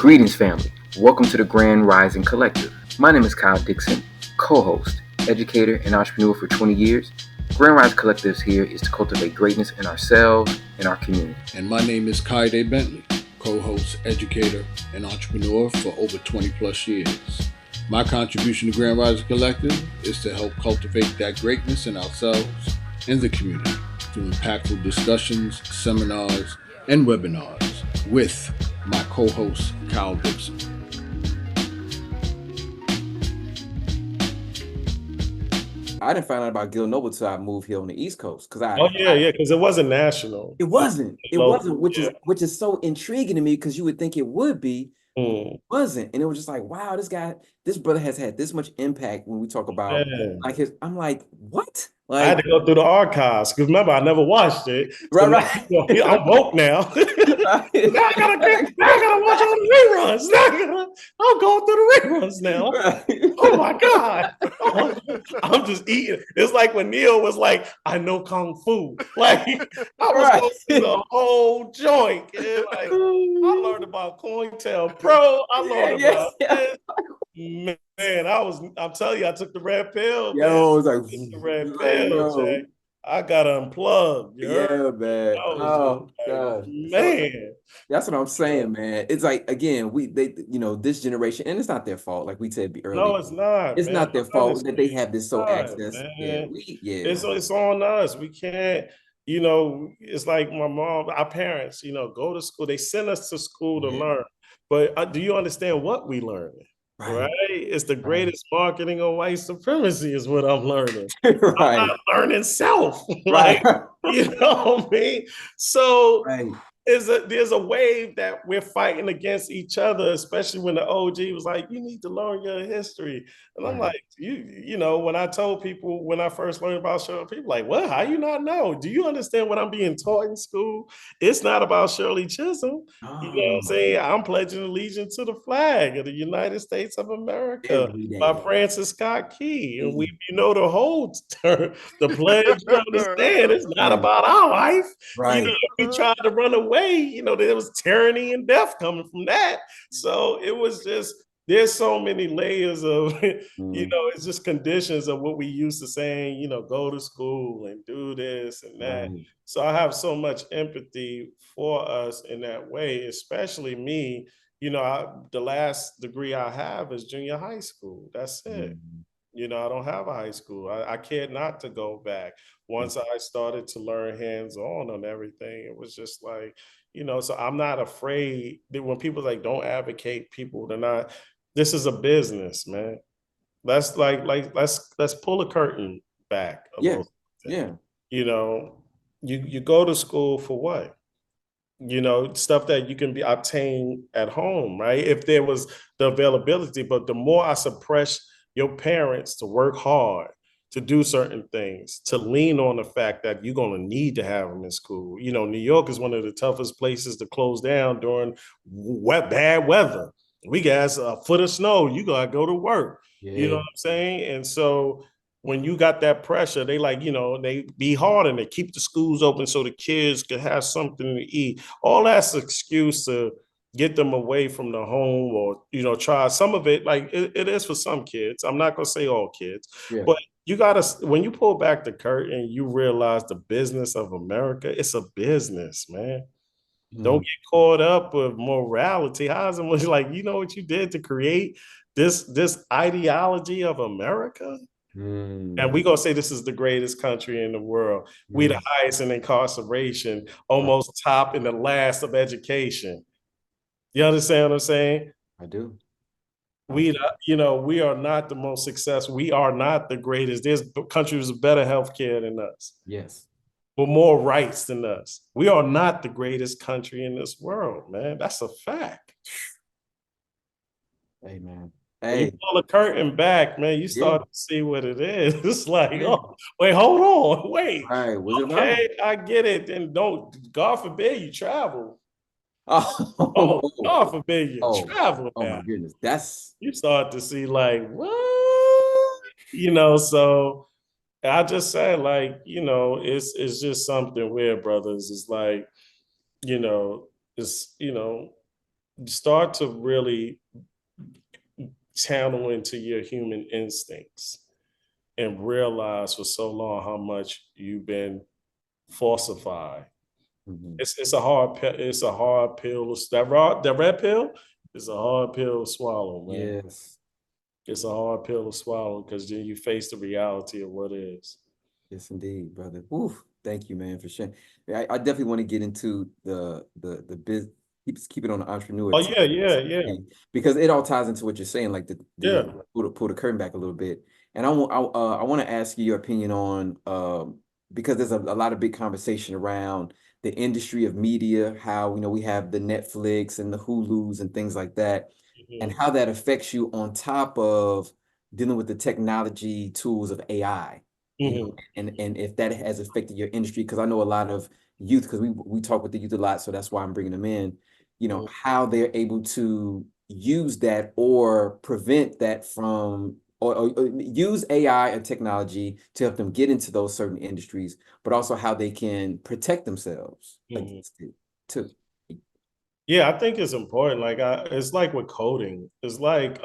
Greetings, family. Welcome to the Grand Rising Collective. My name is Kyle, co-host, educator, and entrepreneur for 20 years. Grand Rising Collective's here is to cultivate greatness in ourselves and our community. And my name is Kayode, co-host, educator, and entrepreneur for over 20 plus years. My contribution to Grand Rising Collective is to help cultivate that greatness in ourselves and the community through impactful discussions, seminars, and webinars with my co-host, Kyle Dixon. I didn't find out about Gil Noble till I moved here on the East Coast. Because it wasn't national. It wasn't, which is so intriguing to me because you would think it would be. It wasn't, and it was just like, wow, this brother has had this much impact when we talk about like his. I'm like, what? Like, I had to go through the archives because remember I never watched it. Right. I'm woke now. Now I gotta watch all the reruns. I'm going through the reruns now. Right. Oh my god! I'm just eating. It's like when Neil was like, "I know kung fu." Like I was going through the whole joint. And like I learned about COINTELPRO. I learned about this. Man, I'm telling you, I took the red pill. Yo, it was like the red pill. Jay. I got unplugged. Yeah, man. Oh God, man. That's what I'm saying, man. It's like again, this generation, and it's not their fault. Like we said earlier. No, it's not. It's not their fault that they have this access. Man. It's on us. We can't. It's like my mom, our parents. Go to school. They send us to school to learn. But do you understand what we learn? Right. It's the greatest marketing of white supremacy is what I'm learning. I'm not learning self. Like, you know what I mean? So there's a wave that we're fighting against each other, especially when the OG was like, you need to learn your history. And I'm like, when I told people when I first learned about Shirley, people like, what? How you not know? Do you understand what I'm being taught in school? It's not about Shirley Chisholm. You know what I'm saying? I'm pledging allegiance to the flag of the United States of America by Francis Scott Key. And the whole term, the pledge, you understand, it's not about our life. We tried to run away, there was tyranny and death coming from that. So it was just, there's so many layers of, it's just conditions of what we used to saying, go to school and do this and that. So I have so much empathy for us in that way, especially me. The last degree I have is junior high school. That's it. I don't have a high school. I cared not to go back. Once I started to learn hands-on on everything, it was just like, so I'm not afraid that when people like don't advocate people to not. This is a business, man. Let's pull a curtain back. You go to school for what? Stuff that you can obtained at home, right? If there was the availability, but the more I suppress your parents to work hard, to do certain things, to lean on the fact that you're going to need to have them in school. New York is one of the toughest places to close down during bad weather. We got a foot of snow, you got to go to work. You know what I'm saying? And so when you got that pressure, they they be hard and they keep the schools open so the kids could have something to eat. All that's an excuse to get them away from the home or, try some of it. Like it is for some kids. I'm not going to say all kids, but you got to, when you pull back the curtain, you realize the business of America, it's a business, man. Don't get caught up with morality. How is it like, what you did to create this ideology of America? And we're going to say this is the greatest country in the world. We the highest in incarceration, almost top in the last of education. You understand what I'm saying? I do. We are not the most successful. We are not the greatest. There's countries with better healthcare than us. Yes. With more rights than us. We are not the greatest country in this world, man. That's a fact. Hey, man. When you pull the curtain back, man, you start to see what it is. It's like, oh, wait, hold on. Wait. Okay, I get it. Then God forbid you travel. God forbid you travel. Oh my goodness. You start to see like, what? So I just said, like, it's just something weird, brothers. It's like, start to really channel into your human instincts and realize for so long how much you've been falsified. Mm-hmm. It's a hard pill. It's a hard pill. That red pill is a hard pill to swallow, man. Yes. It's a hard pill to swallow because then you face the reality of what is. Yes, indeed, brother. Oof. Thank you, man, for sharing. I definitely want to get into the biz. Keep it on the entrepreneur Oh tip, yeah. because it all ties into what you're saying. Like Yeah. pull the curtain back a little bit, and I want to ask you your opinion on because there's a lot of big conversation around the industry of media, how we have the Netflix and the Hulus and things like that, and how that affects you on top of dealing with the technology tools of AI. And if that has affected your industry, because I know a lot of youth, because we talk with the youth a lot, so that's why I'm bringing them in. How they're able to use that or prevent that from, or use AI and technology to help them get into those certain industries, but also how they can protect themselves against it too. Yeah, I think it's important. Like it's like with coding. It's like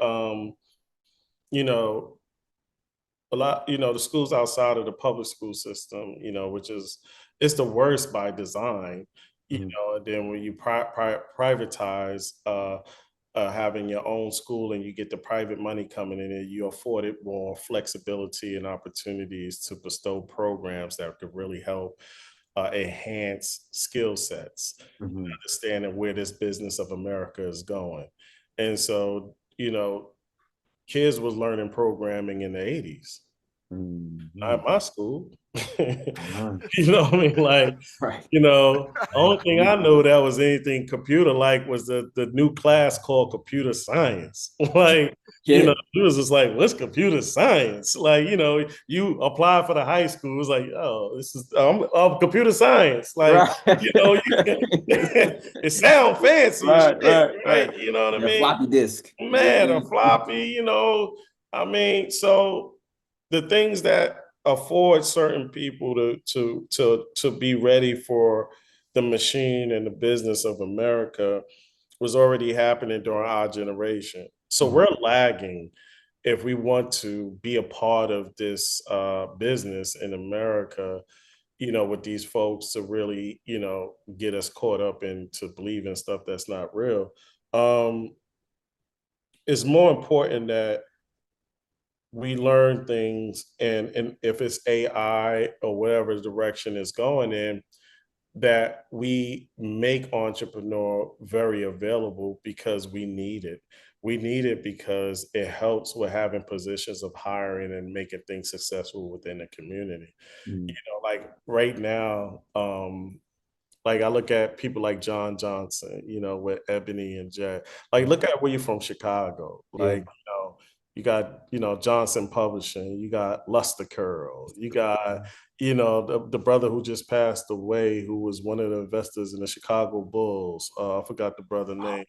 you know, a lot, the schools outside of the public school system, which is it's the worst by design, and then when you privatize having your own school and you get the private money coming in and you afford it more flexibility and opportunities to bestow programs that could really help enhance skill sets, understanding where this business of America is going. And so, kids was learning programming in the 80s. Not my school. You know what I mean? Like, Right. only thing I know that was anything computer like was the new class called computer science. Like, Yeah. it was just like, what's computer science? Like, you apply for the high school. It's like, oh, this is computer science. Like, Right. it sounds fancy as shit, right? You know what I Yeah, mean? floppy disk. Man, a floppy, I mean, so the things that afford certain people to be ready for the machine and the business of America was already happening during our generation. So we're lagging if we want to be a part of this business in America, with these folks to really, get us caught up into believing stuff that's not real. It's more important that we learn things, and if it's AI or whatever direction it's going in, that we make entrepreneur very available because we need it. We need it because it helps with having positions of hiring and making things successful within the community. Like right now, like I look at people like John Johnson, with Ebony and Jay. Like, look at where you're from, Chicago. Like, you got, Johnson Publishing, you got Luster Curl, you got, the brother who just passed away, who was one of the investors in the Chicago Bulls. I forgot the brother name.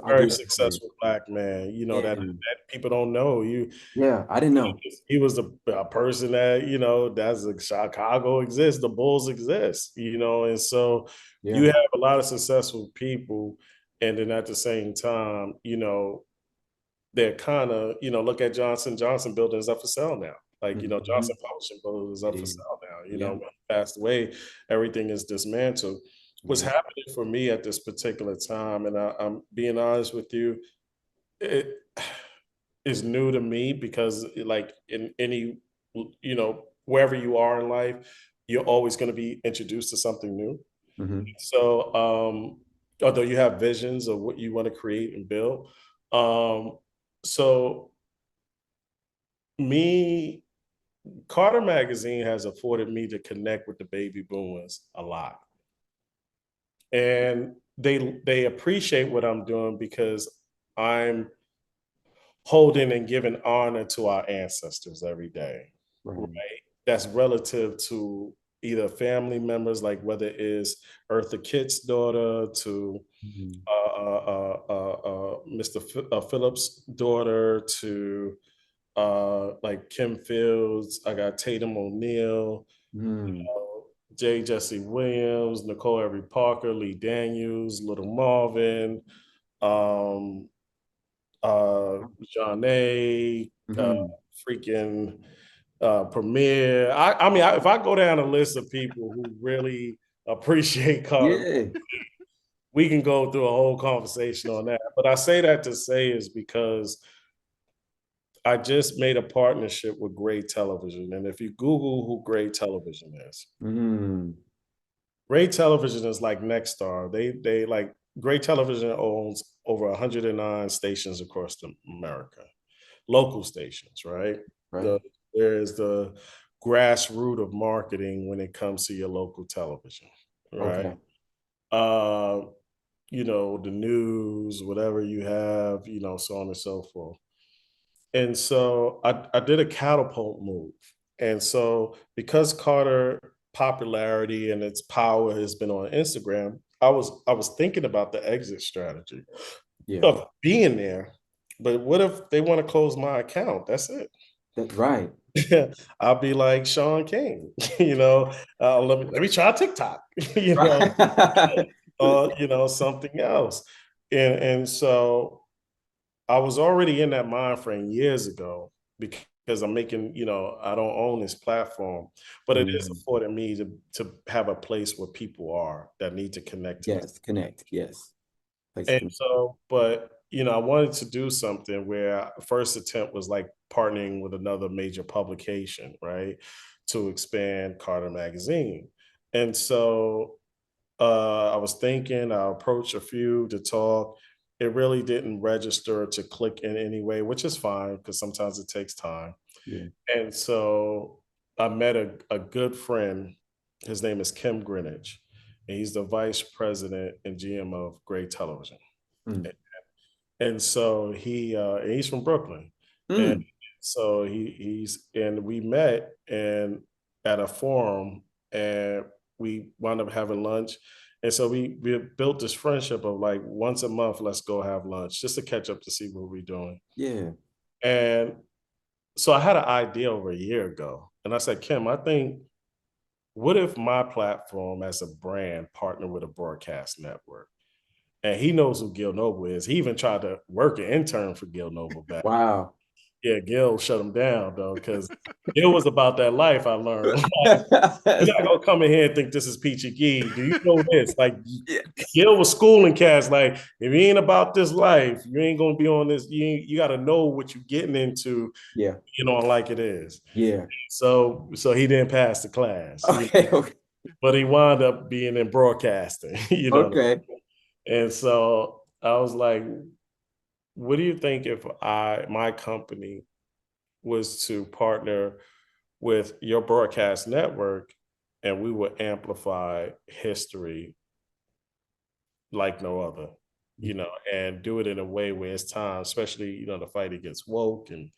Very successful Black man, that people don't know. I didn't know. He was a person that, that's Chicago exists, the Bulls exist, and so you have a lot of successful people. And then at the same time, they're kind of, look at Johnson building is up for sale now. Like, Johnson Publishing building is up for sale now. When he passed away, everything is dismantled. What's happening for me at this particular time, and I'm being honest with you, it is new to me because like in any, wherever you are in life, you're always going to be introduced to something new. So, although you have visions of what you want to create and build, so Carter Magazine has afforded me to connect with the baby boomers a lot. And they appreciate what I'm doing because I'm holding and giving honor to our ancestors every day, right? That's relative to either family members, like whether it is Eartha Kitt's daughter to Mr. Phillips' daughter to like Kim Fields. I got Tatum O'Neal, J. Jesse Williams, Nicole Every Parker, Lee Daniels, Little Marvin, Johnny, freaking Premier. I mean, if I go down a list of people who really appreciate Carter, we can go through a whole conversation on that. But I say that to say is because I just made a partnership with Gray Television. And if you Google who Gray Television is, Gray Television is like Nexstar. They like Gray Television owns over 109 stations across America, local stations, right? There's the grassroots of marketing when it comes to your local television, right? You know, the news, whatever you have, you know, so on and so forth. And so I did a catapult move. And so because Carter popularity and its power has been on Instagram, I was thinking about the exit strategy of being there. But what if they want to close my account? That's it. That's right. I'll be like Sean King, you know, let me try TikTok, you know, you know, something else. And so I was already in that mind frame years ago because I'm making, you know, I don't own this platform, but it is affording me to have a place where people are that need to connect. Connect. Yes. And so, but you know, I wanted to do something where first attempt was like partnering with another major publication, right, to expand Carter Magazine. And so I was thinking, I approached a few to talk. It really didn't register to click in any way, which is fine because sometimes it takes time. And so I met a good friend. His name is Kim Greenwich, and he's the vice president and GM of Gray Television. And so he's from Brooklyn. And so we met and at a forum and we wound up having lunch. And so we built this friendship of like once a month, let's go have lunch just to catch up to see what we're doing. And so I had an idea over a year ago. And I said, Kim, I think, what if my platform as a brand partnered with a broadcast network? And he knows who Gil Noble is. He even tried to work an intern for Gil Noble back. Wow. Yeah, Gil shut him down though, because it was about that life I learned. Like, you're not gonna come in here and think this is peachy key. Do you know this? Like Gil was schooling cats. Like, if you ain't about this life, you ain't gonna be on this. You got to know what you're getting into. You know, like it is. So he didn't pass the class. Okay. But he wound up being in broadcasting. You know. And so I was like, what do you think if my company was to partner with your broadcast network and we would amplify history like no other, you know, and do it in a way where it's time, especially, you know, the fight against woke. And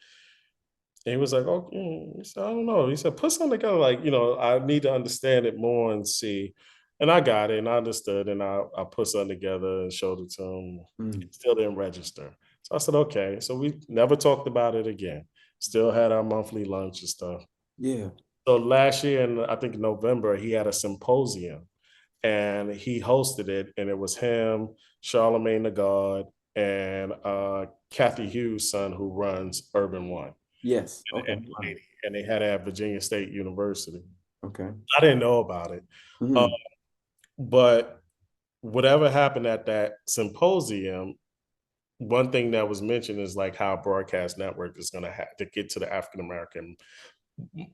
he was like, oh, he said, I don't know. He said, put something together, like, you know, I need to understand it more and see. And I got it and I understood and I put something together and showed it to him. It still didn't register. So I said, okay. So we never talked about it again. Still had our monthly lunch and stuff. So last year, in I think November, he had a symposium and he hosted it. And it was him, Charlemagne the God, and Kathy Hughes' son, who runs Urban One. And they had it at Virginia State University. I didn't know about it. But whatever happened at that symposium, one thing that was mentioned is like how a broadcast network is going to have to get to the African-American,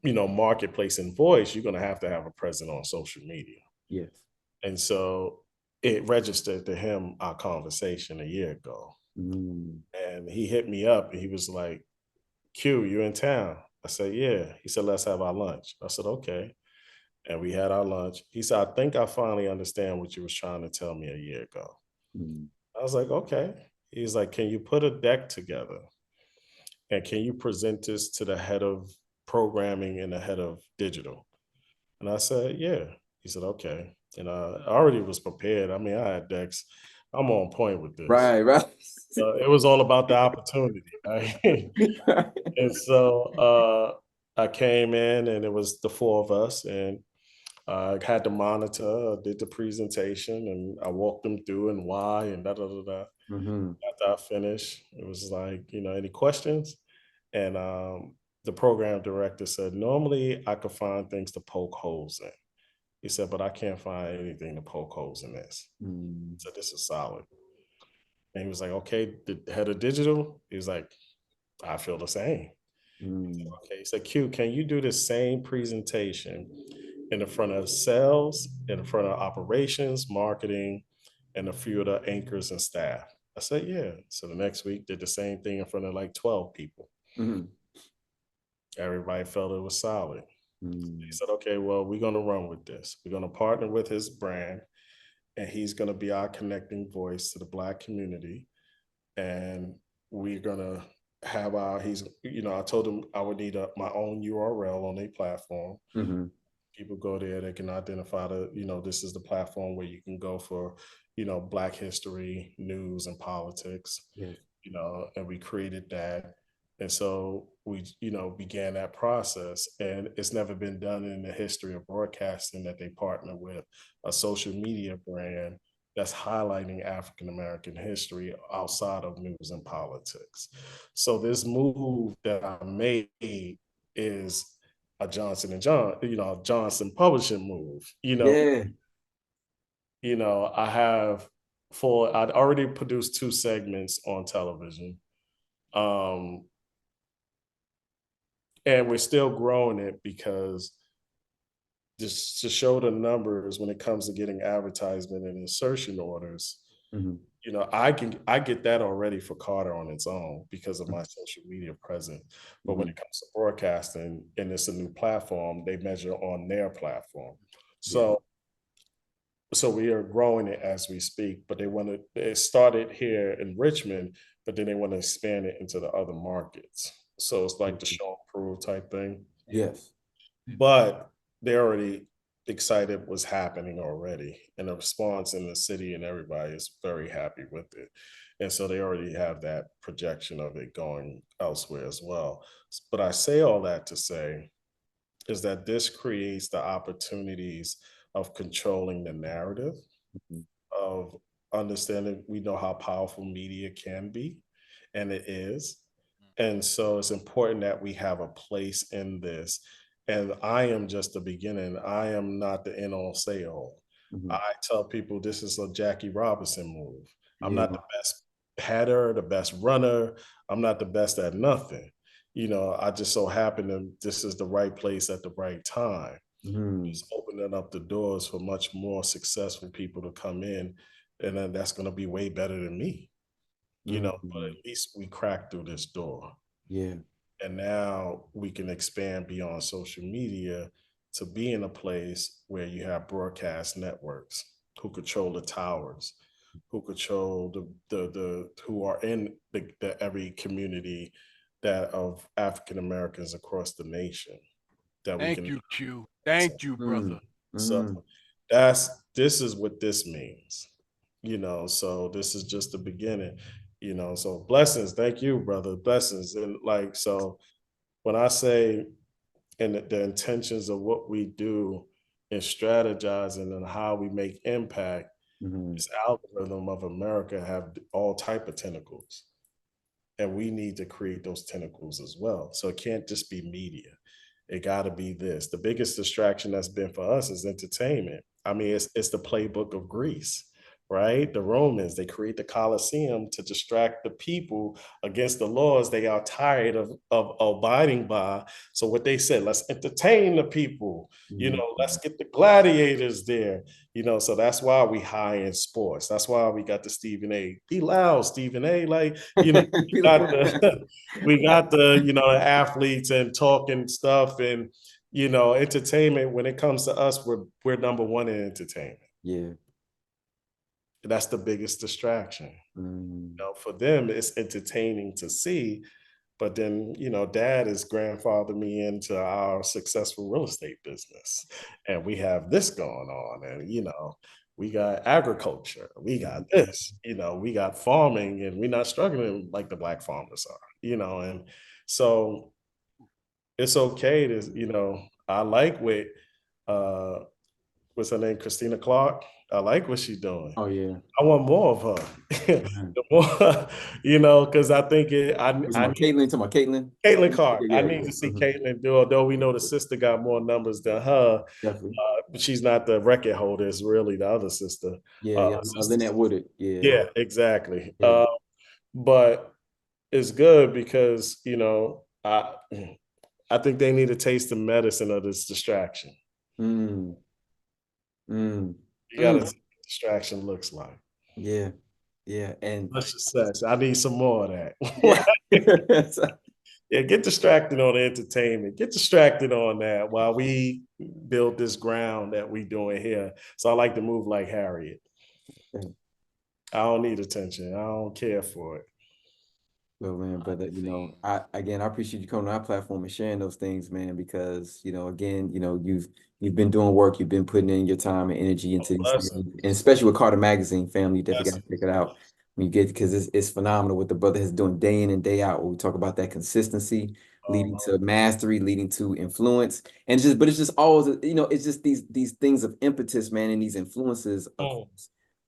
you know, marketplace and voice. You're going to have a presence on social media. And so it registered to him our conversation a year ago. And he hit me up and he was like, Q, you in town? I said, yeah. He said, let's have our lunch. I said, okay. And we had our lunch. He said, I think I finally understand what you was trying to tell me a year ago. I was like, okay. He's like, can you put a deck together? And can you present this to the head of programming and the head of digital? And I said, yeah. He said, okay. And I already was prepared. I mean, I had decks. I'm on point with this. Right. It was all about the opportunity, right? And so I came in and it was the four of us and I had the monitor, did the presentation and I walked them through and why and da. After I finished, it was like, any questions? And the program director said, normally I could find things to poke holes in. He said, but I can't find anything to poke holes in this. So this is solid. And he was like, okay, the head of digital, he was like, I feel the same. Okay, he said, Q, can you do the same presentation in the front of sales, in the front of operations, marketing, and a few of the anchors and staff? I said, yeah. So the next week, did the same thing in front of like 12 people. Everybody felt it was solid. He said, okay, well, we're going to run with this. We're going to partner with his brand, and he's going to be our connecting voice to the Black community. And we're going to have I told him I would need my own URL on a platform. People go there, they can identify this is the platform where you can go for, Black history, news, and politics. And we created that. And so we, began that process, and it's never been done in the history of broadcasting that they partner with a social media brand that's highlighting African-American history outside of news and politics. So this move that I made is a Johnson & Johnson publishing move. I'd already produced 2 segments on television. And we're still growing it because just to show the numbers when it comes to getting advertisement and insertion orders, I get that already for Carter on its own because of my social media presence. But when it comes to broadcasting and it's a new platform, they measure on their platform. So we are growing it as we speak, but it started here in Richmond, but then they want to expand it into the other markets. So it's like the show and prove type thing. Yes. But they're already excited what's happening already. And the response in the city and everybody is very happy with it. And so they already have that projection of it going elsewhere as well. But I say all that to say is that this creates the opportunities of controlling the narrative, of understanding we know how powerful media can be, and it is. And so it's important that we have a place in this. And I am just the beginning. I am not the end all say all. I tell people this is a Jackie Robinson move. I'm not the best header, the best runner. I'm not the best at nothing. I just so happen that this is the right place at the right time. It's opening up the doors for much more successful people to come in. And then that's going to be way better than me. But at least we cracked through this door. And now we can expand beyond social media to be in a place where you have broadcast networks who control the towers, who control the who are in the every community that of African Americans across the nation. Thank you, Q. Thank you, brother. So this is what this means. So this is just the beginning. So blessings. Thank you, brother. Blessings. And so when I say, and the intentions of what we do and strategizing and how we make impact, this algorithm of America have all type of tentacles. And we need to create those tentacles as well. So it can't just be media. It got to be this. The biggest distraction that's been for us is entertainment. I mean, it's the playbook of Greece. Right? The Romans, they create the Colosseum to distract the people against the laws they are tired of abiding by. So what they said, let's entertain the people, let's get the gladiators there, so that's why we high in sports. That's why we got the Stephen A. Be loud, Stephen A. We got the athletes and talking stuff and, entertainment. When it comes to us, we're number one in entertainment. Yeah. That's the biggest distraction. For them, it's entertaining to see, but then, dad has grandfathered me into our successful real estate business. And we have this going on. And, we got agriculture. We got this, we got farming, and we're not struggling like the Black farmers are, and so it's okay to, I like what what's her name? Christina Clark. I like what she's doing. Oh yeah. I want more of her. The more, because I think Caitlin. Caitlin Clark. Yeah, I need to see Caitlin do. Although we know the sister got more numbers than her, definitely. but she's not the record holder. It's really the other sister. Lynette Woodard. Yeah, exactly. Yeah. But it's good because I think they need a taste of medicine of this distraction. You gotta see what distraction looks like. Yeah. And let's just say I need some more of that. Yeah. Yeah, get distracted on the entertainment. Get distracted on that while we build this ground that we doing here. So I like to move like Harriet. Okay. I don't need attention. I don't care for it. Well, man, but I appreciate you coming on our platform and sharing those things, man, because again, you've been doing work, you've been putting in your time and energy into these things, and especially with Carter Magazine, family, you definitely got to check it out when you get, because it's phenomenal what the brother is doing day in and day out. When we talk about that consistency, leading to mastery, leading to influence, and it's just always, it's just these things of impetus, man, and these influences of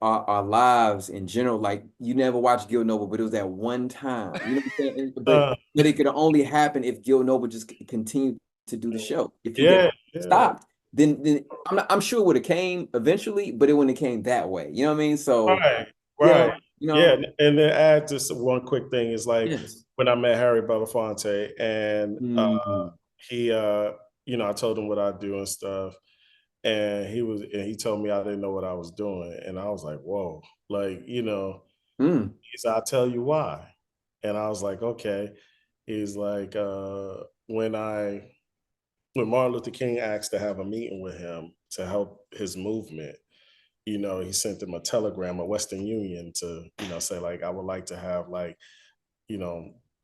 our lives in general. Like, you never watched Gil Noble, but it was that one time, you know what I'm saying? But it could only happen if Gil Noble just continued to do the show. If he stopped, then I'm sure it would have came eventually, but it wouldn't have came that way. You know what I mean? So right. And then add just one quick thing is like when I met Harry Belafonte and he I told him what I do and stuff. And he told me I didn't know what I was doing. And I was like, whoa, like, he said, I'll tell you why. And I was like, okay. He's like, when Martin Luther King asked to have a meeting with him to help his movement, he sent him a telegram, a Western Union to, say like, I would like to have like,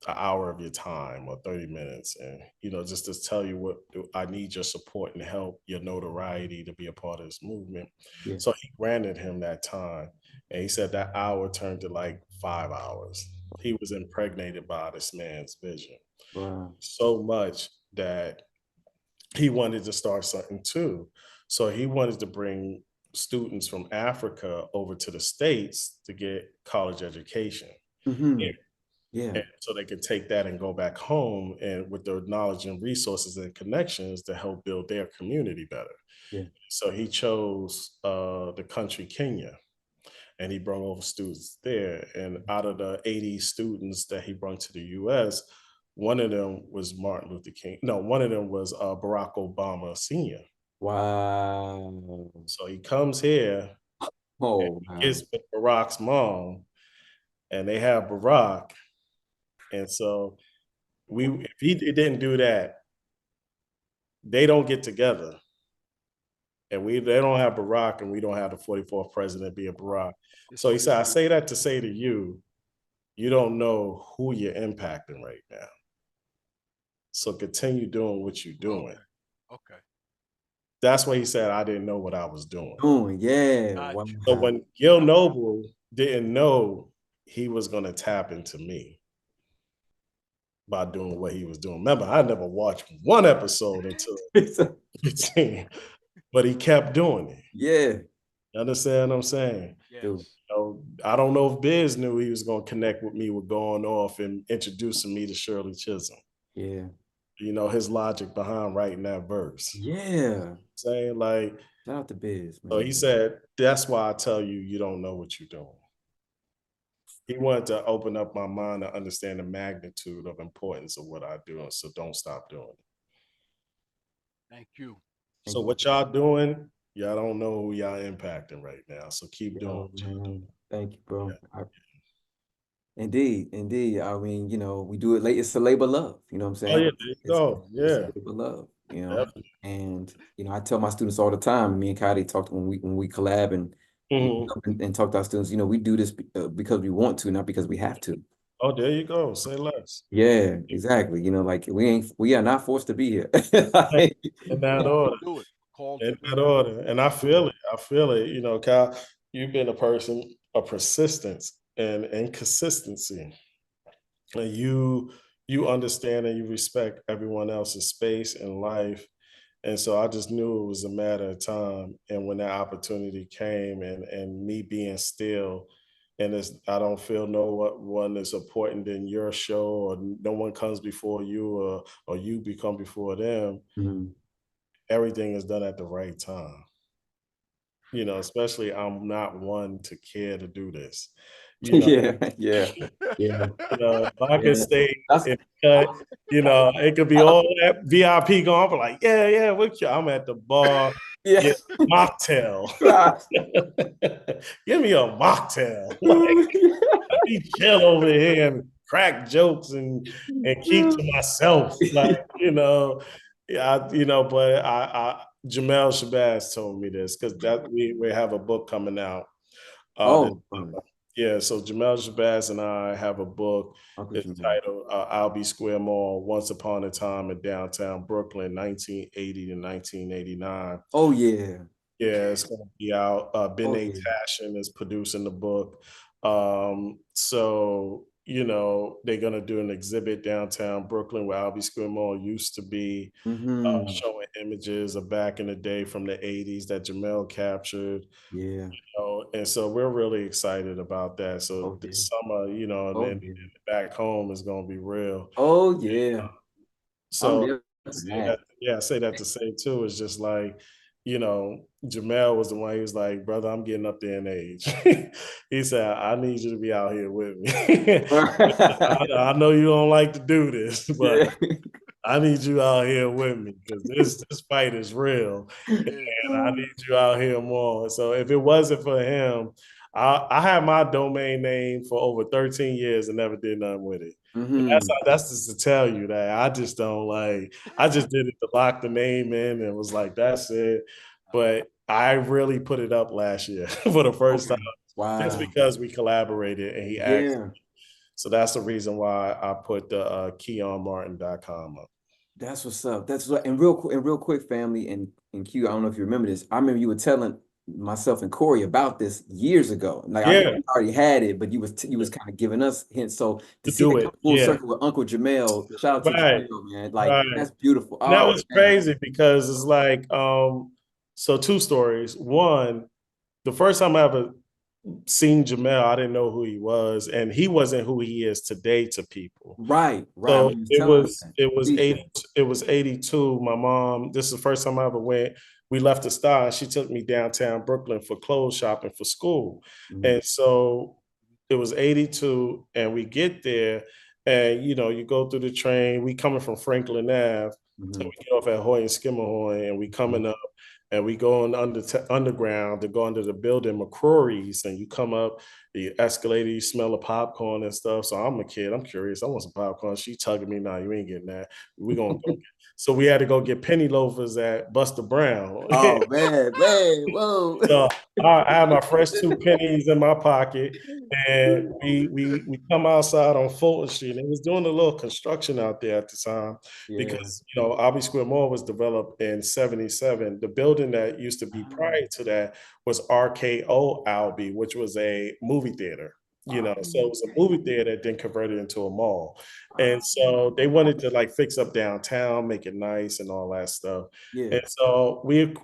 an hour of your time or 30 minutes. And, just to tell you what I need your support and help, your notoriety to be a part of this movement. Yeah. So he granted him that time. And he said that hour turned to like 5 hours. He was impregnated by this man's vision. Wow. So much that he wanted to start something too. So he wanted to bring students from Africa over to the States to get college education. Yeah. And so they could take that and go back home and with their knowledge and resources and connections to help build their community better. Yeah. So he chose the country Kenya, and he brought over students there. And out of the 80 students that he brought to the US, one of them was Martin Luther King. No, one of them was Barack Obama Sr. Wow. So he comes here, gets with Barack's mom, and they have Barack. And so if he didn't do that, they don't get together. And they don't have Barack, and we don't have the 44th president being Barack. So he said, I say that to say to you, you don't know who you're impacting right now. So continue doing what you're doing. Okay. That's why he said, I didn't know what I was doing. Oh, yeah. Wow. So when Gil Noble didn't know he was going to tap into me by doing what he was doing. Remember, I never watched one episode until 15, but he kept doing it. Yeah. You understand what I'm saying? Yes. I don't know if Biz knew he was going to connect with me with going off and introducing me to Shirley Chisholm. Yeah. His logic behind writing that verse. Yeah. Saying like, shout out to Biz, man. So he said, that's why I tell you don't know what you're doing. He wanted to open up my mind to understand the magnitude of importance of what I do. And so don't stop doing it. Thank you. So what y'all doing, y'all don't know who y'all impacting right now. So keep doing what you're doing. Thank you, bro. Yeah. Indeed. I mean, we do it late. It's a labor of love. You know what I'm saying? Oh, yeah, there you go. Yeah. It's a labor of love, Definitely. And, I tell my students all the time, me and Kayode talked when we collab and talk to our students, we do this because we want to, not because we have to. Oh, there you go. Say less. Yeah, exactly. Like we are not forced to be here. In that order. Do it. In that order. And I feel it. Kyle, you've been a person of persistence and consistency. And you understand and you respect everyone else's space and life. And so I just knew it was a matter of time. And when that opportunity came and me being still, and I don't feel no one is important than your show, or no one comes before you, or you become before them. Mm-hmm. Everything is done at the right time. You know, especially I'm not one to care to do this. You know, Yeah. you know, if I could Yeah. stay in cut, you know, it could be all that VIP going, but like, yeah, I'm at the bar, Yeah. get a mocktail. Right. Give me a mocktail. Like, let me chill over here and crack jokes and keep to myself. Like, you know, yeah, you know, but Jamel Shabazz told me this because that we have a book coming out. Oh, Yeah, so Jamel Shabazz and I have a book. Uncle It's Jamel. titled Albee Square Mall, Once Upon a Time in Downtown Brooklyn, 1980 to 1989. Oh yeah. Yeah, it's going to be out. Ben Oh A. yeah. Tashin is producing the book. So, you know, they're going to do an exhibit downtown Brooklyn where Albee Square Mall used to be, Mm-hmm. showing images of back in the day from the 80s that Jamel captured. Yeah. And so we're really excited about that. So Oh yeah. this summer, you know, and Oh then yeah. back home is going to be real. Oh yeah. I'm So there for that. I say that to say too, it's just like, you know, Jamel was the one, he was like, brother, I'm getting up there in age. He said, I need you to be out here with me. I know you don't like to do this, but Yeah. I need you out here with me because this fight is real, and I need you out here more. So if it wasn't for him, I had my domain name for over 13 years and never did nothing with it. And Mm-hmm. that's just to tell you that I just don't like. I just did it to lock the name in and was like, that's it. But I really put it up last year for the first time, just Wow. because we collaborated and he asked. Yeah. So that's the reason why I put the KeonMartin.com up. That's what's up. That's what, and real quick, family, and Q. I don't know if you remember this. I remember you were telling myself and Corey about this years ago. Like I Yeah, already had it, but you was kind of giving us hints. So to to see do that it. come full Yeah, circle with Uncle Jamel, shout out to right, Jamel, man. Like right. that's beautiful. And that Oh was man. crazy because it's like, so two stories. One, the first time I ever seen Jamel, I didn't know who he was, and he wasn't who he is today to people. Right. I So remember you telling us that. Please. it was 82. My mom, this is the first time I ever went. We left the star. She took me downtown Brooklyn for clothes shopping for school. Mhm. And so it was 82, and we get there, and you know, you go through the train. We coming from Franklin Ave, and Mhm. we get off at Hoy and Skimmerhorn, and we coming up, and we go on underground to go under the building McCrory's, and you come up the escalator, you smell the popcorn and stuff. So I'm a kid, I'm curious. I want some popcorn. She tugging me, nah, you ain't getting that. We gonna go. So we had to go get penny loafers at Buster Brown. Oh man, whoa. So I had my fresh 2 pennies in my pocket, and we come outside on Fulton Street, and it was doing a little construction out there at the time Yeah. because you know Albee Square Mall was developed in '77. The building that used to be prior to that was RKO Albee, which was a movie theater. You know, so it was a movie theater that then converted into a mall. And so they wanted to like fix up downtown, make it nice and all that stuff. Yeah. And so we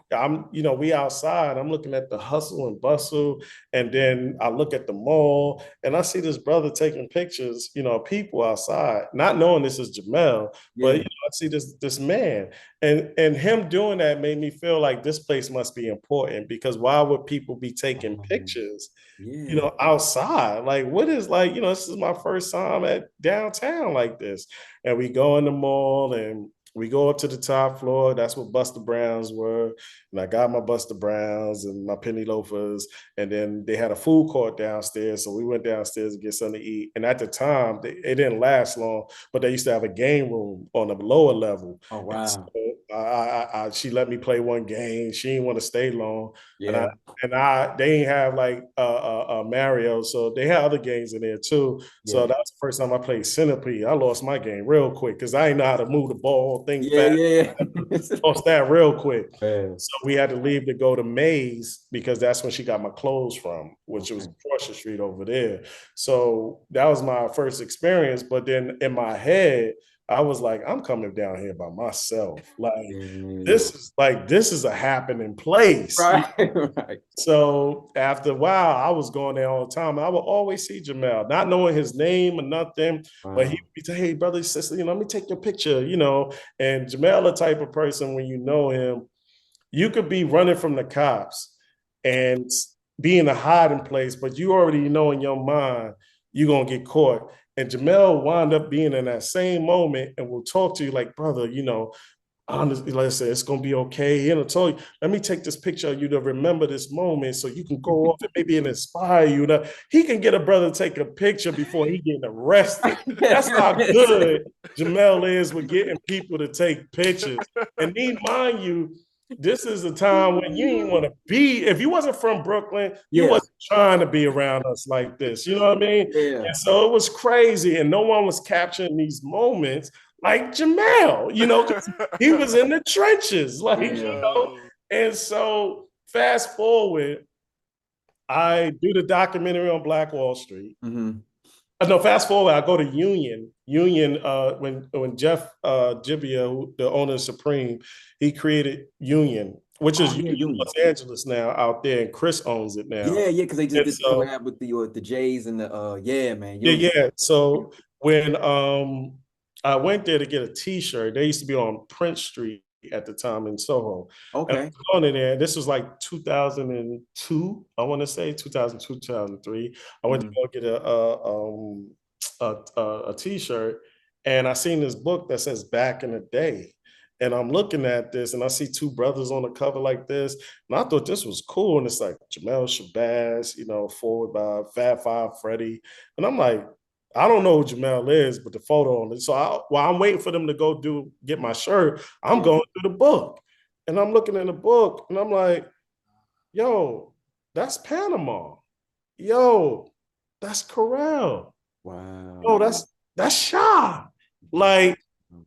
outside, I'm looking at the hustle and bustle. And then I look at the mall and I see this brother taking pictures, you know, people outside, not knowing this is Jamel, but Yeah. you know, I see this man. And him doing that made me feel like this place must be important because why would people be taking pictures, you Yeah. know, outside? Like, what is like, you know, this is my first time at downtown like this. And we go in the mall and we go up to the top floor. That's what Buster Browns were. And I got my Buster Browns and my penny loafers. And then they had a food court downstairs. So we went downstairs to get something to eat. And at the time, it didn't last long, but they used to have a game room on the lower level. Oh And so wow. she let me play one game. She didn't want to stay long. Yeah. They didn't have like Mario, so they had other games in there too. So Yeah. that was the first time I played Centipede. I lost my game real quick because I didn't know how to move the ball, think Yeah. fast. Yeah. Lost that real quick. Man. So we had to leave to go to Maze because that's when she got my clothes from, which was Okay. Portia Street over there. So that was my first experience. But then in my head, I was like, I'm coming down here by myself. This is a happening place. Right. Right. So after a while, I was going there all the time. I would always see Jamel, not knowing his name or nothing, but he would say, hey, brother, sister, let me take your picture, And Jamel, the type of person, when you know him, you could be running from the cops and be in a hiding place, but you already know in your mind you're going to get caught. And Jamel wound up being in that same moment and will talk to you like, brother, honestly, listen, it's gonna be okay. He'll tell you, let me take this picture of you to remember this moment so you can go off and maybe inspire you. He can get a brother to take a picture before he getting arrested. That's how good Jamel is with getting people to take pictures. And mind you, this is a time when you didn't want to be, if you wasn't from Brooklyn, you wasn't trying to be around us like this. You know what I mean? Yeah. And so it was crazy, and no one was capturing these moments like Jamel, because he was in the trenches, And so fast forward, I do the documentary on Black Wall Street. Mm-hmm. No, fast forward, I go to Union. When Jeff Gibbia, the owner of Supreme, he created Union, which is Union. Los Angeles now out there, and Chris owns it now. Yeah, because they just did the collab with the Jays and the man. Union. Yeah. So when I went there to get a T-shirt, they used to be on Prince Street at the time in Soho. Okay. And I was going in there. This was like 2002, I want to say 2002, 2003. I went to go get a T-shirt, and I seen this book that says "Back in the Day." And I'm looking at this, and I see two brothers on the cover like this, and I thought this was cool. And it's like Jamel, Shabazz, forward by Fab Five Freddy, and I'm like, I don't know who Jamel is, but the photo on it. So while I'm waiting for them to go get my shirt, I'm going through the book. And I'm looking in the book and I'm like, yo, that's Panama. Yo, that's Corral. Wow. Yo, that's Shaw. Like,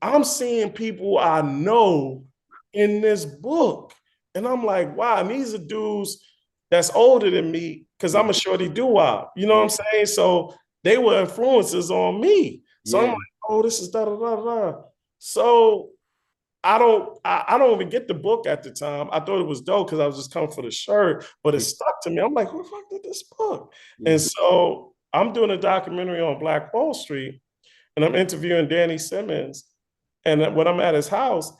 I'm seeing people I know in this book. And I'm like, wow, and these are dudes that's older than me because I'm a shorty doo-wop. You know what I'm saying? So they were influences on me. So I'm like, oh, this is da-da-da-da. So I don't even get the book at the time. I thought it was dope because I was just coming for the shirt, but it stuck to me. I'm like, who the fuck did this book? And so I'm doing a documentary on Black Wall Street, and I'm interviewing Danny Simmons. And when I'm at his house,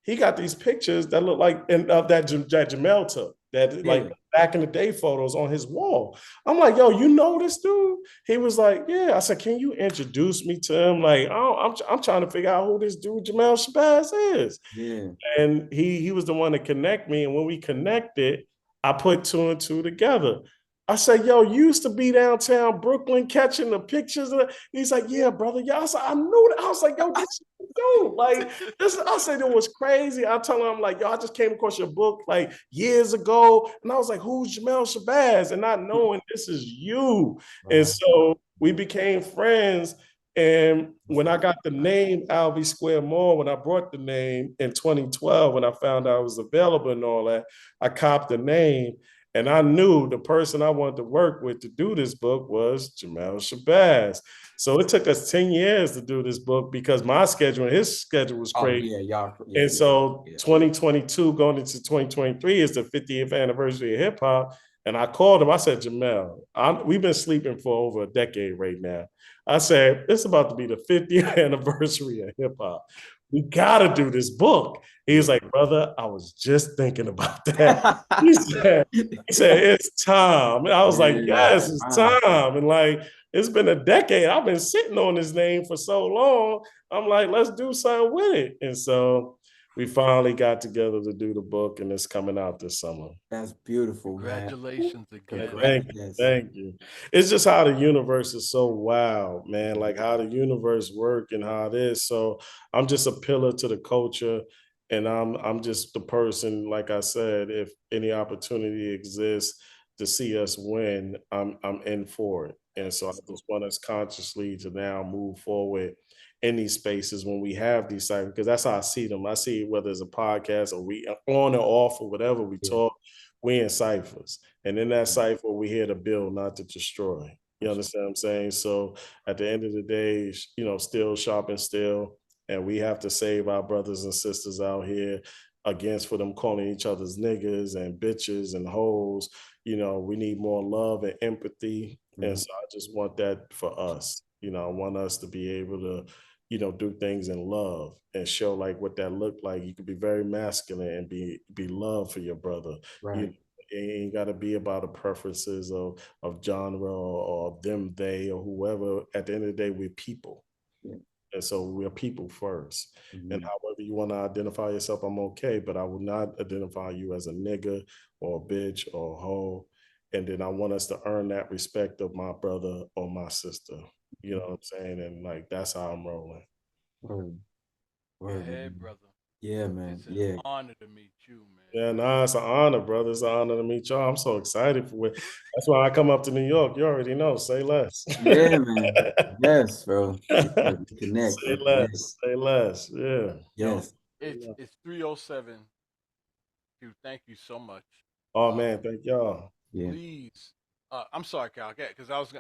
he got these pictures that look like that Jamel took, like back in the day photos on his wall. I'm like, yo, you know this dude? He was like, yeah. I said, can you introduce me to him? Like, I'm trying to figure out who this dude Jamel Shabazz is. Yeah. And he was the one to connect me. And when we connected, I put two and two together. I said, yo, you used to be downtown Brooklyn catching the pictures. He's like, yeah, brother. Yeah, I said, I knew that. I was like, yo, this is dope. Like, this, I said, it was crazy. I tell him, I'm like, yo, I just came across your book like years ago. And I was like, who's Jamel Shabazz? And not knowing this is you. Right. And so we became friends. And when I got the name Albee Square Mall, when I brought the name in 2012, when I found out it was available and all that, I copped the name. And I knew the person I wanted to work with to do this book was Jamel Shabazz. So it took us 10 years to do this book because my schedule and his schedule was crazy. And so 2022 going into 2023 is the 50th anniversary of hip hop. And I called him. I said, Jamel, we've been sleeping for over a decade right now. I said, it's about to be the 50th anniversary of hip hop. We got to do this book. He was like, brother, I was just thinking about that. He said, it's time. And I was like, yes, it's time. And like, it's been a decade. I've been sitting on this name for so long. I'm like, let's do something with it. And so we finally got together to do the book, and it's coming out this summer. That's beautiful. Congratulations again. Thank you. It's just how the universe is so wild, man. Like how the universe works and how it is. So I'm just a pillar to the culture, and I'm just the person. Like I said, if any opportunity exists to see us win, I'm in for it. And so I just want us consciously to now move forward in these spaces when we have these cyphers, because that's how I see them. I see whether it's a podcast or we on or off or whatever we talk, we in ciphers. And in that cipher, we're here to build, not to destroy. You understand what I'm saying? So at the end of the day, still sharpen still. and we have to save our brothers and sisters out here against for them calling each other's niggas and bitches and hoes. We need more love and empathy. And so I just want that for us. I want us to be able to, do things in love and show like what that looked like. You could be very masculine and be love for your brother. Right. It ain't got to be about the preferences of genre or them, they, or whoever. At the end of the day, we're people. Yeah. And so we're people first. Mm-hmm. And however you want to identify yourself, I'm okay. But I will not identify you as a nigga or a bitch or a hoe. And then I want us to earn that respect of my brother or my sister. You know what I'm saying? And like, that's how I'm rolling. Word. Hey, brother. Yeah, man. It's an honor to meet you, man. Yeah, nah, it's an honor, brother. It's an honor to meet y'all. I'm so excited for it. That's why I come up to New York. You already know. Say less. Yeah, man. Yes, bro. Connect. Say less. Say less. Yeah. Yes. It's 3:07. Q, thank you so much. Oh man, thank y'all. Yeah. Please. I'm sorry, Cal, because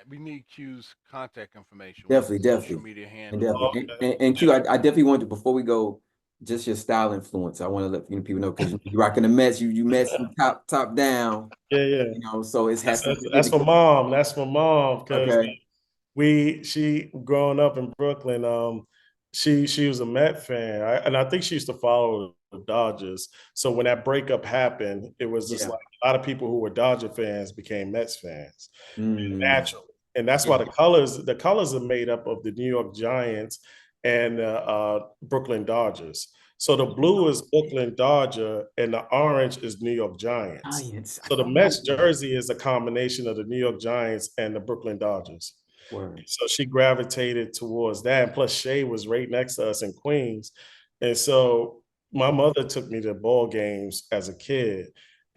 we need Q's contact information. Definitely. Social media handle. And Q, I definitely want to, before we go, just your style influence. I want to let people know, because you're rocking the Mets. You Mets from top down. Yeah. So it's has that's for mom. That's for mom, because she growing up in Brooklyn. She was a Met fan, and I think she used to follow the Dodgers. So when that breakup happened, it was just like a lot of people who were Dodger fans became Mets fans naturally, and that's why the colors are made up of the New York Giants and Brooklyn Dodgers. So the blue is Brooklyn Dodger and the orange is New York Giants. So the Mets jersey is a combination of the New York Giants and the Brooklyn Dodgers. Word. So she gravitated towards that. And plus Shay was right next to us in Queens. And so my mother took me to ball games as a kid.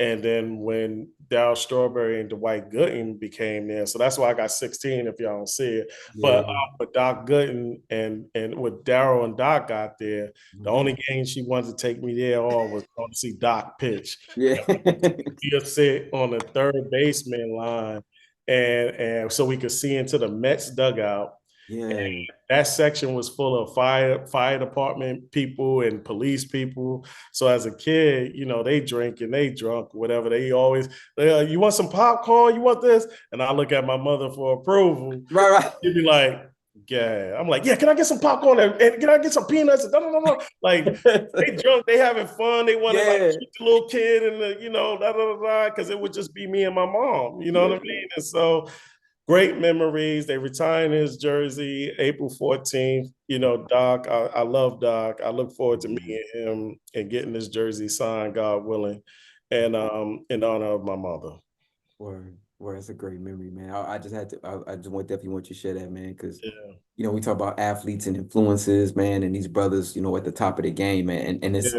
And then when Darryl Strawberry and Dwight Gooden became there, so that's why I got 16 if y'all don't see it. Yeah. But Doc Gooden and when Darryl and Doc got there, the only game she wanted to take me there on was going to see Doc pitch. Yeah. He'll sit on the third baseman line, and so we could see into the Mets dugout. Yeah. And that section was full of fire department people and police people. So as a kid, they drink and they drunk, whatever. They always, you want some popcorn? You want this? And I look at my mother for approval. Right. She'd be like, yeah. I'm like, yeah, can I get some popcorn? And can I get some peanuts? No. Like, they drunk, they having fun. They want to like keep the little kid and because it would just be me and my mom. You know what I mean? And so great memories. They retired his jersey April 14th. Doc, I love Doc. I look forward to meeting him and getting this jersey signed, God willing, and in honor of my mother. Word. It's a great memory, man. I just had to. I just definitely want you to share that, man, because we talk about athletes and influences, man, and these brothers, at the top of the game, man, and it's.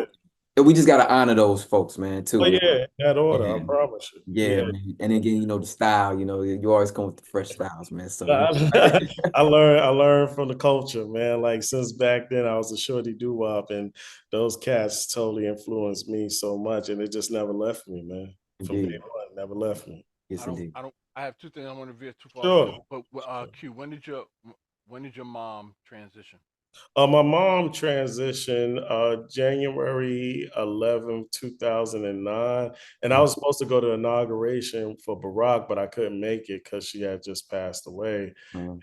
We just gotta honor those folks, man, too. Oh yeah, that order, I promise you. Yeah, man. And again, the style, you always come with the fresh styles, man. So I learned from the culture, man. Like since back then, I was a shorty doo-wop, and those cats totally influenced me so much, and it just never left me, man. From day one, never left me. Yes, indeed. I have two things I want to veer too far. Sure. But Q, when did your mom transition? My mom transitioned January 11th, 2009. And I was supposed to go to inauguration for Barack, but I couldn't make it because she had just passed away. And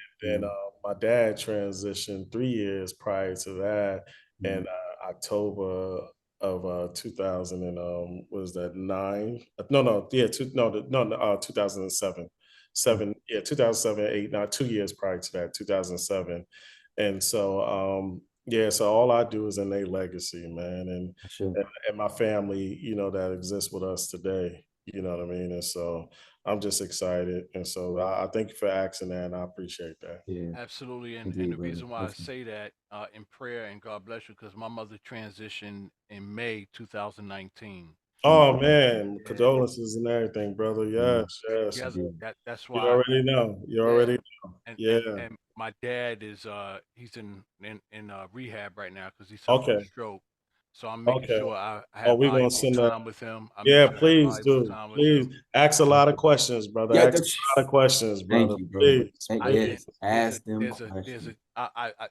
my dad transitioned 3 years prior to that in October of 2000 and was that 9? 2007. 2007, 8, not 2 years prior to that, 2007. And so, so all I do is innate legacy, man, and my family, that exists with us today. You know what I mean? And so I'm just excited. And so I thank you for asking that, and I appreciate that. Yeah, absolutely. And the reason why I say that in prayer and God bless you, because my mother transitioned in May 2019. Oh man, condolences and everything, brother. Yes. That's why you already know. You already know. And my dad is he's in rehab right now because he suffered a stroke. So I'm making sure I Oh, have we're gonna valuable send time with him. Yeah, please do. Please ask a lot of questions, brother. Yeah, ask a lot of questions, brother. Thank you, bro. Please. Yes, ask them questions.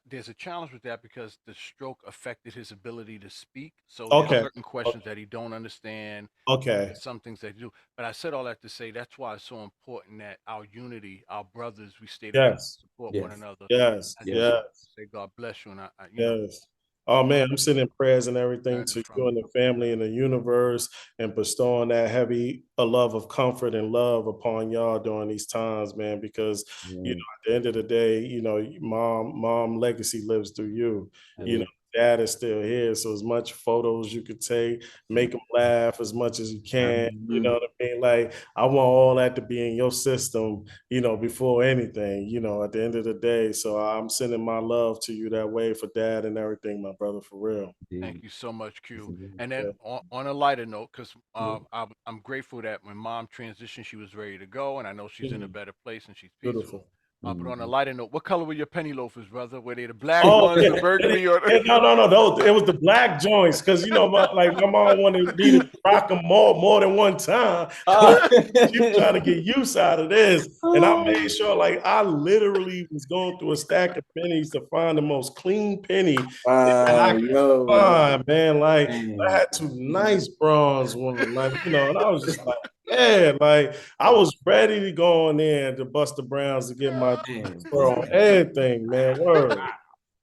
There's a challenge with that because the stroke affected his ability to speak. So Okay. there's certain questions that he don't understand. Okay. There's some things that he do. But I said all that to say that's why it's so important that our unity, our brothers, we stay together, support one another. Yes. Yes. Say God bless you, and yes. Oh man, I'm sending prayers and everything to you and the family and the universe, and bestowing that heavy a love of comfort and love upon y'all during these times, man. Because you know, at the end of the day, you know, mom legacy lives through you. You know, dad is still here, so as much photos you could take, make them laugh as much as you can. You know what I mean? Like I want all that to be in your system, you know, before anything. You know, at the end of the day, so I'm sending my love to you that way for dad and everything, my brother, for real. Thank you so much, Q. And then on a lighter note, because I'm grateful that when mom transitioned, she was ready to go, and I know she's in a better place and she's peaceful. Beautiful. But on a lighter note, what color were your penny loafers, brother? Were they the black ones, the burgundy, or no? It was the black joints, because you know, my mom wanted me to rock them more than one time. She was trying to get use out of this, and I made sure, like, I literally was going through a stack of pennies to find the most clean penny that I could find, man. Like, I had two nice bronze ones, like, you know, and I was just like, yeah, like I was ready to go in there to Buster Brown's to get my bro on everything, man. Word.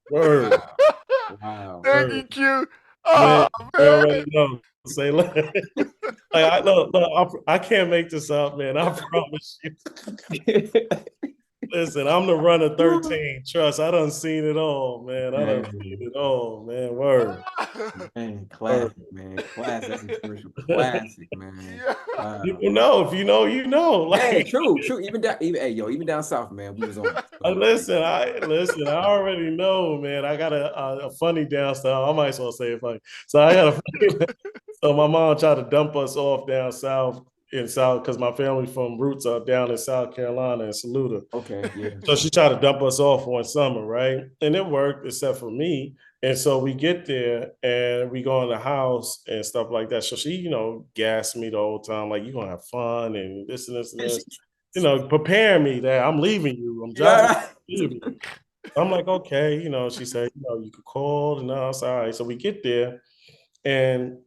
Wow. Thank you, Q. Man, I already know. Say, look, I can't make this up, man. I promise you. Listen, I'm the runner 13. Trust, I done seen it all, man. I done seen it all, man. Word. Man, classic, man. Classic. Classic, man. Wow. You know, if you know, you know. Like, hey, true. Even down south, man, we was on. Listen, I already know, man. I got a funny down south. I might as well say it funny. So I got a funny. So my mom tried to dump us off down south, because my family from roots are down in South Carolina and Saluda. Okay, yeah. So she tried to dump us off one summer, right? And it worked, except for me. And so we get there and we go in the house and stuff like that. So she, you know, gassed me the whole time, like, you're gonna have fun and this and this and this. You know, preparing me that I'm leaving you. I'm driving. I'm like, okay, you know, she said, you know, you could call, and I was all right. So we get there, and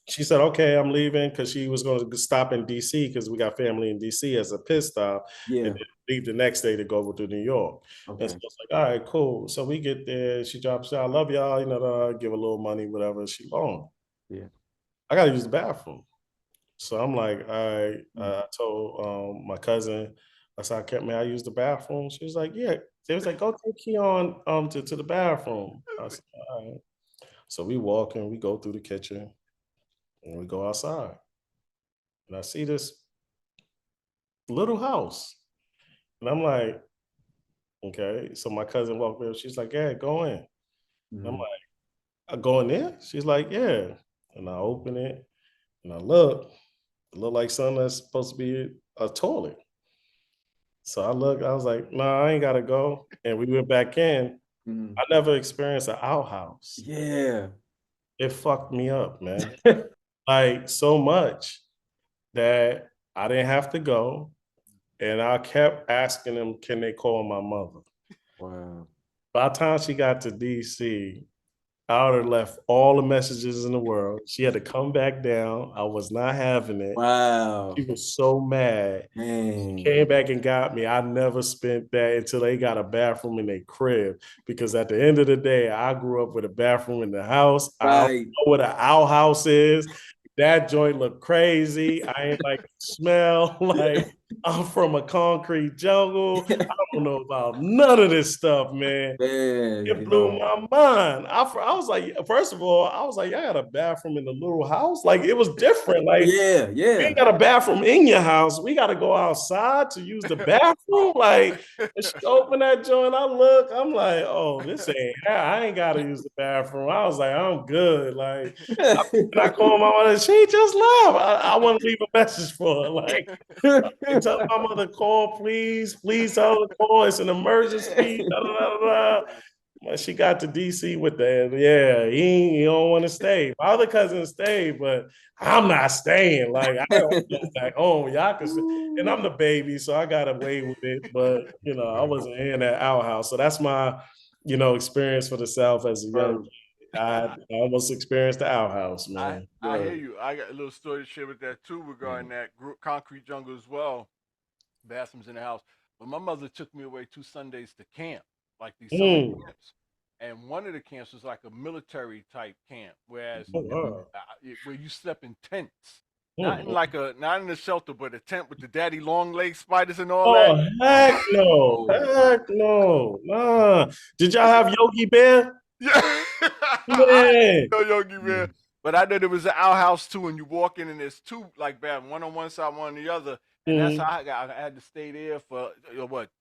she said, okay, I'm leaving, because she was going to stop in DC because we got family in DC as a pit stop. Yeah. And then leave the next day to go over to New York. Okay. And so I was like, all right, cool. So we get there. She drops out, I love y'all, you know, give a little money, whatever. She gone. Yeah. I got to use the bathroom. So I'm like, all right. I told my cousin, I said, may I use the bathroom? She was like, yeah. They was like, go take Queon to the bathroom. I said, all right. So we walk in, we go through the kitchen, and we go outside. And I see this little house. And I'm like, okay. So my cousin walked in, she's like, yeah, go in. And I'm like, I go in there? She's like, yeah. And I open it, and I look. It looked like something that's supposed to be a toilet. So I look, I was like, nah, I ain't gotta go. And we went back in. I never experienced an outhouse. Yeah. It fucked me up, man. Like, so much that I didn't have to go. And I kept asking them, can they call my mother? Wow. By the time she got to DC, I would have left all the messages in the world. She had to come back down. I was not having it. Wow. She was so mad. She came back and got me. I never spent that until they got a bathroom in their crib. Because at the end of the day, I grew up with a bathroom in the house. Right. I don't know what an outhouse is. That joint looked crazy. I ain't like the smell. Like, I'm from a concrete jungle. I don't know about none of this stuff, man. It blew my mind. I was like, first of all, I was like, I got a bathroom in the little house. Like, it was different. Like, yeah. You ain't got a bathroom in your house. We got to go outside to use the bathroom. Like, she opened that joint. I look, I'm like, oh, this ain't, I ain't got to use the bathroom. I was like, I'm good. Like, I called my mother. She just left. I want to leave a message for her. Like, tell my mother, call, please tell her to call. It's an emergency. She got to DC with that. Yeah, he don't want to stay. My other cousins stayed, but I'm not staying. Like I don't go back home. Y'all can, and I'm the baby, so I got away with it. But I wasn't in that outhouse. So that's my, experience for the South as a young kid. I almost experienced the outhouse, man. I hear you. I got a little story to share with that too regarding that concrete jungle as well. Bathrooms in the house. But my mother took me away 2 Sundays to camp, like these summer camps. And one of the camps was like a military type camp, whereas where you slept in tents. Not in a shelter, but a tent with the daddy long leg spiders and all that. Heck no. Heck no. Nah. Did y'all have Yogi Bear? Yeah. Man. Yogi Bear. But I know there was an outhouse too, and you walk in and there's two like bad, one on one side, one on the other. And that's how I had to stay there for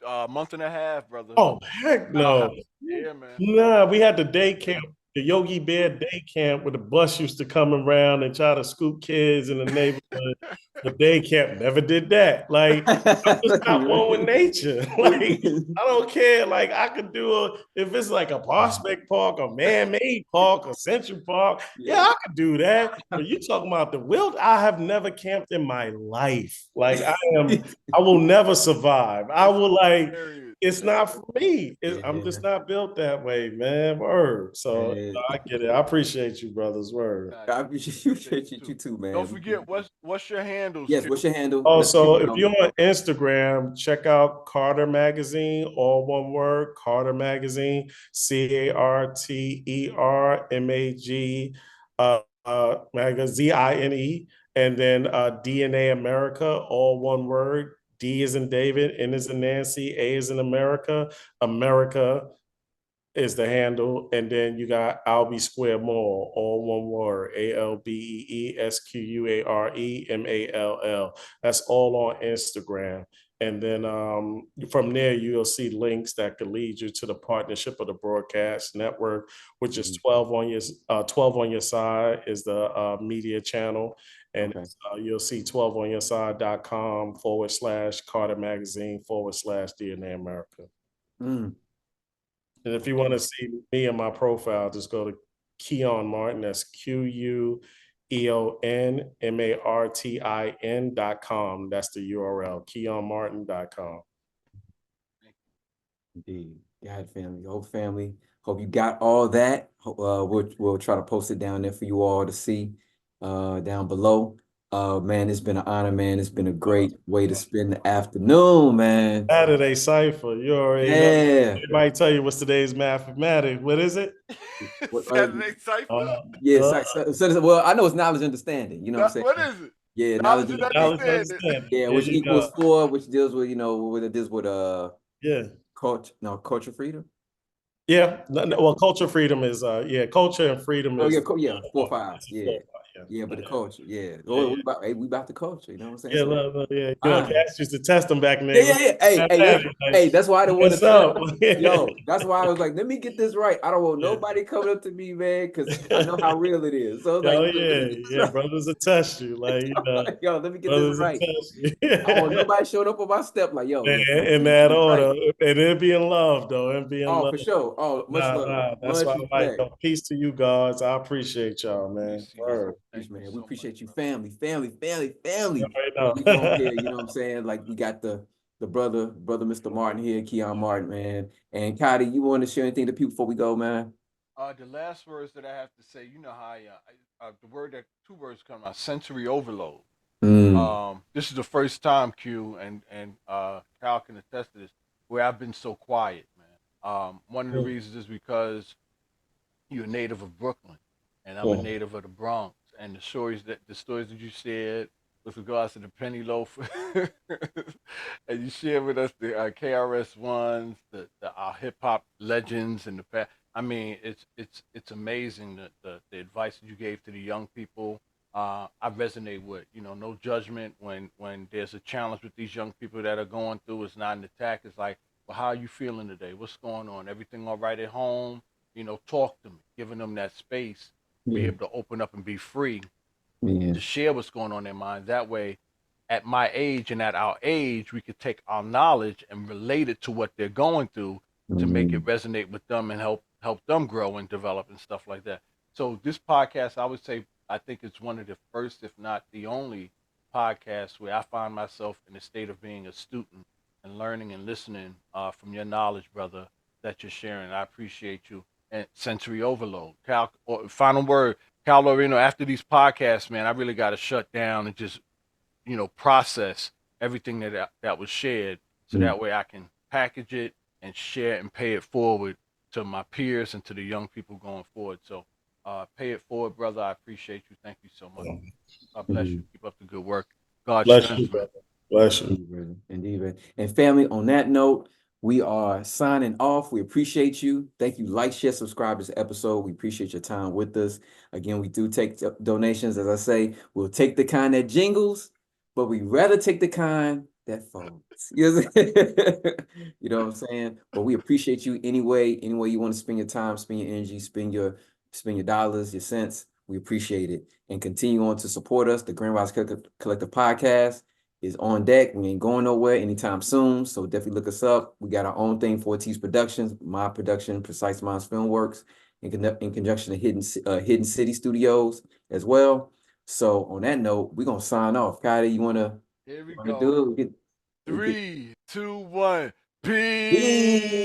a month and a half, brother. Oh, heck no. Yeah, man. Nah, we had the day camp, the Yogi Bear day camp where the bus used to come around and try to scoop kids in the neighborhood. The day camp never did that. Like, I'm just not one with nature. Like, I don't care. Like, I could do if it's like a Prospect Park or Man-Made Park or Central Park, yeah, I could do that. But you talking about the wild, I have never camped in my life. Like, I will never survive. It's not for me. I'm just not built that way, man. Word. So I get it. I appreciate you, brothers. Word. I appreciate you too, man. Don't forget, what's your handle? Yes, what's your handle? Oh, so if you're on Instagram, check out Carter Magazine, all one word, Carter Magazine, CARTERMAG, ZINE, and then DNA America, all one word. D is in David, N is in Nancy, A is in America. America is the handle. And then you got Albee Square Mall, all one word, ALBEESQUAREMALL. That's all on Instagram. And then from there, you'll see links that could lead you to the partnership of the broadcast network, which is 12 on your side is the media channel. And you'll see 12onyourside.com/Carter Magazine /DNA America. And if you want to see me and my profile, just go to Queon Martin. That's QUEONMARTIN.com. That's the URL, QueonMartin.com. Indeed. God, family, whole family. Hope you got all that. We'll try to post it down there for you all to see down below. Man, it's been an honor, man. It's been a great way to spend the afternoon, man. Saturday cipher. You already know. Everybody tell you what's today's mathematics. What is it? Saturday cipher? Well, I know it's knowledge understanding. You know what I'm saying? What is it? Yeah, knowledge understanding. Yeah, which equals 4, which deals with, culture freedom. Yeah, well, culture freedom is culture and freedom is 4, 5. Yeah, but the culture, we about the culture, you know what I'm saying? Cats used to test them back in the day. Hey, that's why I didn't want to. That's why I was like, let me get this right. I don't want nobody coming up to me, man, because I know how real it is. So brothers will test you, like let me get this right. I don't want nobody showing up on my step, like in that order, and it be in love though, and be in love for sure. Oh, much love. That's why I'm like, peace to you guys. I appreciate y'all, man. Man, we appreciate you, family. You know what I'm saying? Like we got the brother Mr. Martin here, Queon Martin, man. And Kayode, you want to share anything to people before we go, man? The last words that I have to say, you know how two words come out, sensory overload. This is the first time, Q, and Kyle can attest to this, where I've been so quiet, man. One of the reasons is because you're a native of Brooklyn, and I'm a native of the Bronx. And the stories that you shared with regards to the penny loaf, and you shared with us the KRS Ones, our hip hop legends, and the past. I mean, it's amazing the advice that you gave to the young people. I resonate with, no judgment when there's a challenge with these young people that are going through. It's not an attack. It's like, well, how are you feeling today? What's going on? Everything all right at home? Talk to me, giving them that space. Be able to open up and be free to share what's going on in their mind. That way, at my age and at our age, we could take our knowledge and relate it to what they're going through to make it resonate with them and help help them grow and develop and stuff like that. So this podcast, I would say, I think it's one of the first, if not the only podcast where I find myself in a state of being a student and learning and listening from your knowledge, brother, that you're sharing. I appreciate you. And sensory overload. Cal, final word, Cal Loreno, after these podcasts, man, I really got to shut down and just, process everything that was shared, so that way I can package it and share and pay it forward to my peers and to the young people going forward. So pay it forward, brother. I appreciate you. Thank you so much. God bless you. Keep up the good work. God bless you, brother. Bless you. Indeed, brother. Indeed, brother. And family, on that note, we are signing off. We appreciate you. Thank you. Like, share, subscribe to this episode. We appreciate your time with us. Again, we do take donations. As I say, we'll take the kind that jingles, but we rather take the kind that folds. You know what I'm saying? But we appreciate you anyway. Any way you want to spend your time, spend your energy, spend your dollars, your cents. We appreciate it. And continue on to support us. The Grand Rising Collective Podcast is on deck. We ain't going nowhere anytime soon, so definitely look us up. We got our own thing, 4T's Productions, my production, Precise Minds Filmworks, in conjunction to Hidden City Studios as well. So on that note, we're gonna sign off. Kayode, you wanna do it? 3, 2, 1. Peace.